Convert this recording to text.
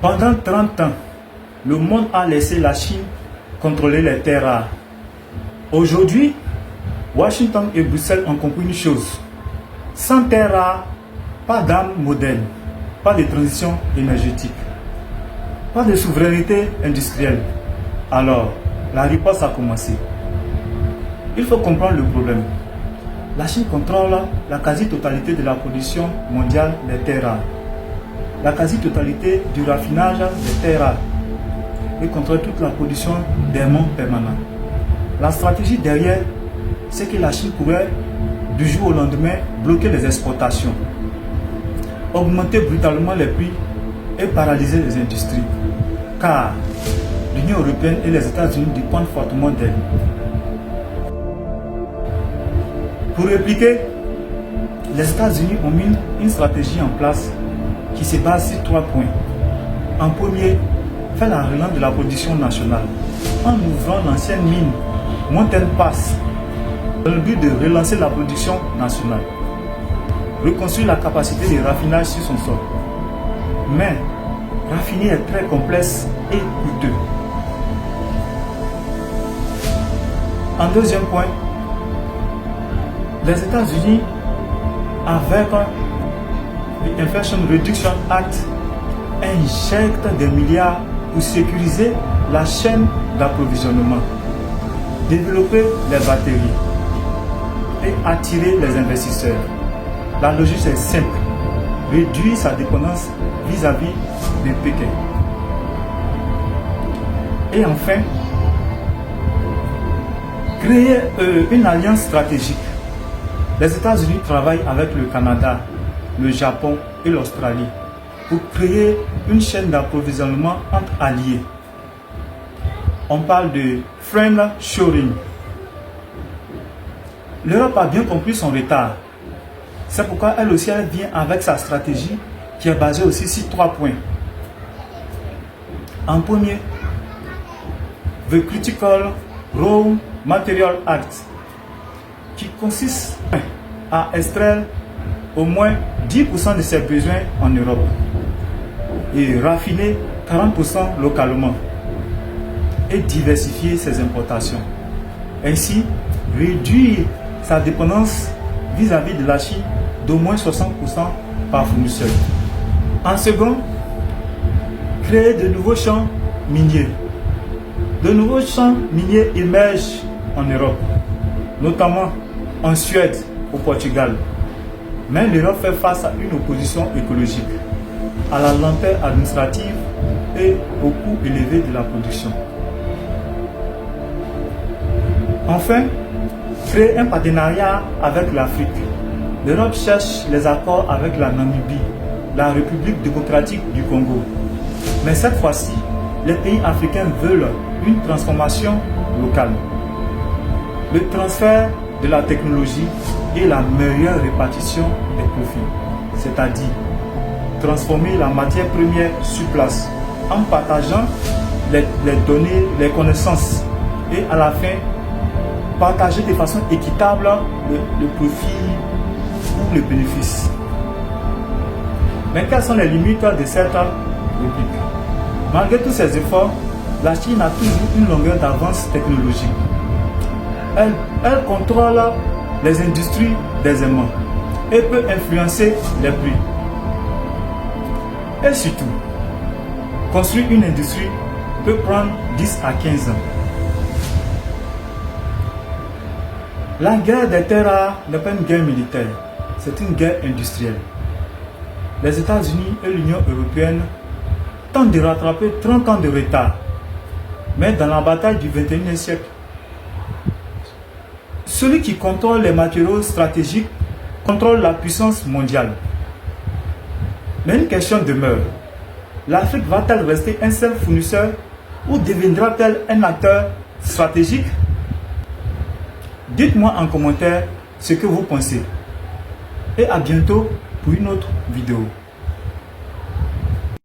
Pendant 30 ans, le monde a laissé la Chine contrôler les terres rares. Aujourd'hui, Washington et Bruxelles ont compris une chose. Sans terres rares, pas d'armes modernes, pas de transition énergétique, pas de souveraineté industrielle. Alors, la riposte a commencé. Il faut comprendre le problème. La Chine contrôle la quasi-totalité de la production mondiale des terres rares, la quasi-totalité du raffinage des terres rares et contrôle toute la production d'aimants permanents. La stratégie derrière, c'est que la Chine pourrait, du jour au lendemain, bloquer les exportations, augmenter brutalement les prix et paralyser les industries, car l'Union européenne et les États-Unis dépendent fortement d'elle. Pour répliquer, les États-Unis ont mis une stratégie en place qui se base sur 3 points. En premier, faire la relance de la production nationale en ouvrant l'ancienne mine Mountain Pass dans le but de relancer la production nationale, reconstruire la capacité de raffinage sur son sol. Mais raffiner est très complexe et coûteux. En deuxième point, les États-Unis, avec le Inflation Reduction Act, injectent des milliards pour sécuriser la chaîne d'approvisionnement, développer les batteries et attirer les investisseurs. La logique est simple, réduire sa dépendance vis-à-vis de Pékin. Et enfin, créer une alliance stratégique. Les États-Unis travaillent avec le Canada, le Japon et l'Australie pour créer une chaîne d'approvisionnement entre alliés. On parle de friendshoring. L'Europe a bien compris son retard. C'est pourquoi elle aussi elle vient avec sa stratégie qui est basée aussi sur 3 points. En premier, The Critical Raw Material Act, qui consiste à extraire au moins 10% de ses besoins en Europe et raffiner 40% localement et diversifier ses importations. Ainsi, réduire sa dépendance vis-à-vis de la Chine d'au moins 60% par fournisseur. En second, créer de nouveaux champs miniers. De nouveaux champs miniers émergent en Europe, notamment en Suède, au Portugal. Mais l'Europe fait face à une opposition écologique, à la lenteur administrative et au coût élevé de la production. Enfin, créer un partenariat avec l'Afrique. L'Europe cherche les accords avec la Namibie, la République démocratique du Congo. Mais cette fois-ci, les pays africains veulent une transformation locale. Le transfert de la technologie et la meilleure répartition des profits, c'est-à-dire transformer la matière première sur place en partageant les données, les connaissances et à la fin partager de façon équitable le profit ou le bénéfice. Mais quelles sont les limites de cette réplique? Malgré tous ces efforts, la Chine a toujours une longueur d'avance technologique. Elle contrôle les industries des aimants et peut influencer les prix. Et surtout, construire une industrie peut prendre 10 à 15 ans. La guerre des terres rares n'est pas une guerre militaire, c'est une guerre industrielle. Les États-Unis et l'Union européenne tentent de rattraper 30 ans de retard. Mais dans la bataille du XXIe siècle, celui qui contrôle les matériaux stratégiques contrôle la puissance mondiale. Mais une question demeure. L'Afrique va-t-elle rester un seul fournisseur ou deviendra-t-elle un acteur stratégique? Dites-moi en commentaire ce que vous pensez. Et à bientôt pour une autre vidéo.